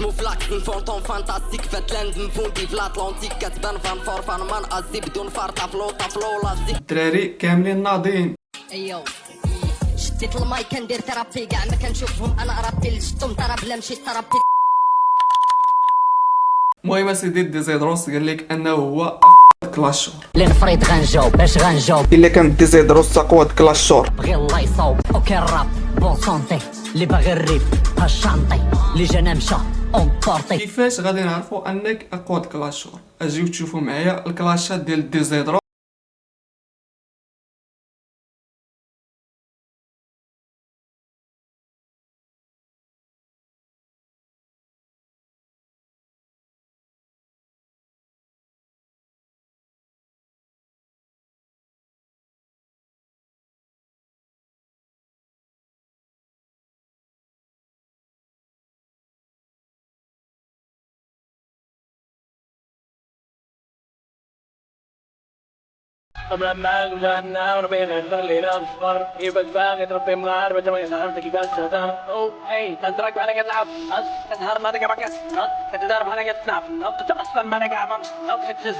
اسمو فلاكس الفونتون فانتاستيك فاتلاند مفوندي في الاتلانتيك كتبان فان فور فان مان ازي بدون فرطه فلوطه فلولازي. الدراري كاملين ناضيين. ايوا شديت المايك كندير ترابي كاع ما كنشوفهم انا رابي شفتهم ترى بلا مشيت ترابي. المهم سيدي ديزيدروس قال لك انه هو كلاشور لنفريد غنجاوب باش غنجاوب الا كان ديزيدروس تقوى كلاشور بغي الله يصاوب اوكي الراب بون سونتي اللي باغي الريب هالشانطي اللي جانا مشى اون بارتي. كيفاش غادي نعرفوا انك اقوى كلاشور؟ اجيو تشوفوا معايا الكلاشات ديال ديزيدروس. قبل ما غنى وربينا نخلينا نصفر يبقى باغي تربي مغار بتوي نعرفتك بس تهتم او اي تدرك على تلعب تسهر ما تقرا كاس تدرب على تلعب تتأثر ما نقع من تجز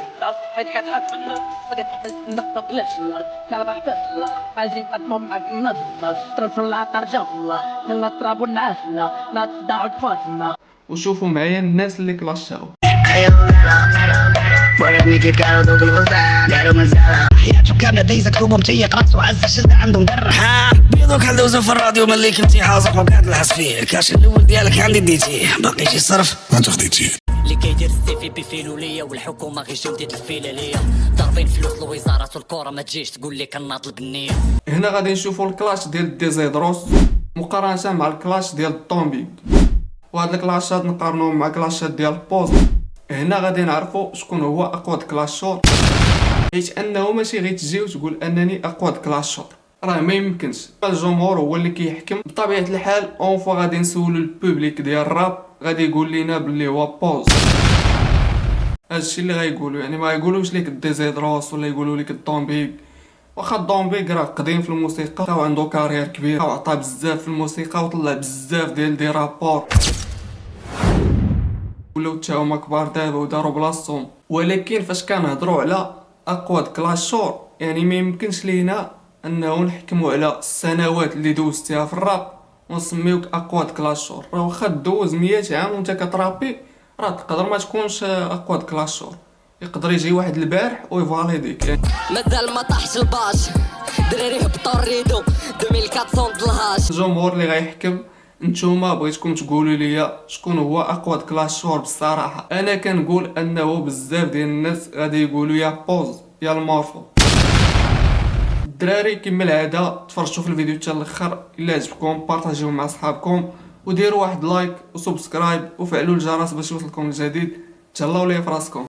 هيك كتحط من نقطة بلش لا بحث عايزين أتمم معك ترفل لا ترجع لا تراب الناس لا تدعوا الفاتنة. وشوفوا معايا الناس اللي كلاشاو. حياتك كروبهم تيقات وعز شد عندهم درة بيضوك هالدوزة في الراديو ملي كنتي حاصح وقاعد نحس فيه الكاش الاول ديالك عندي ديتيه باقي شي صرف ما انت خديتيه اللي كيدير السيفي بيفيلو ليا والحكومه غير جودة الفيله ليا ضاربين فلوس لوزارة الكره ما تجيش تقول لي كناطلب النيه. هنا غادي نشوفوا الكلاش ديال ديزيدروس مقارنه مع الكلاش ديال الطومبيك، وهاد الكلاشات نقارنوهم مع كلاشات ديال البوز. هنا غادي نعرفوا شكون هو اقوى كلاشور، حيت انه ماشي غير تجي وتقول انني اقوى كلاشور، راه ما يمكنش. الجمهور هو اللي كيحكم. بطبيعه الحال اون فوا غادي نسولو البوبليك ديال الراب غادي يقول لينا بلي هو بوز. هادشي اللي غايقولوا، يعني ما غايقولوش ليك ديزيدروس ولا يقولوا لك الطومبيك. واخا الطومبيك راه قديم في الموسيقى وعنده كارير كبير وعطى بزاف في الموسيقى وطلع بزاف ديال رابور ولاو تا هما كبار دابا وداروا بلاصتهم. ولكن فاش كنهضروا على اقوى كلاشور يعني ما يمكنش لينا انه نحكموا على السنوات اللي دوزتيها في الراب ونسميوك اقوى كلاشور. راه واخا دوز 100 عام وانت كترابي راه تقدر ما تكونش اقوى كلاشور، يقدر يجي واحد البارح ويفاليديك. مازال ما طاحش الباش دراري هبطوا الريدو 2400 الهاش. الجمهور اللي غيحكم. نتوما بغيتكم تقولوا لي شكون هو اقوى كلاشور. بصراحه انا كنقول انه بزاف ديال الناس غادي يقولوا يا بوز يا المورفو. الدراري كما العاده تفرجوا في الفيديو حتى الاخر، الا عجبكم بارطاجيوه مع صحابكم وديروا واحد لايك وسبسكرايب وفعلوا الجرس باش يوصلكم الجديد. تهلاو ليا فراسكم.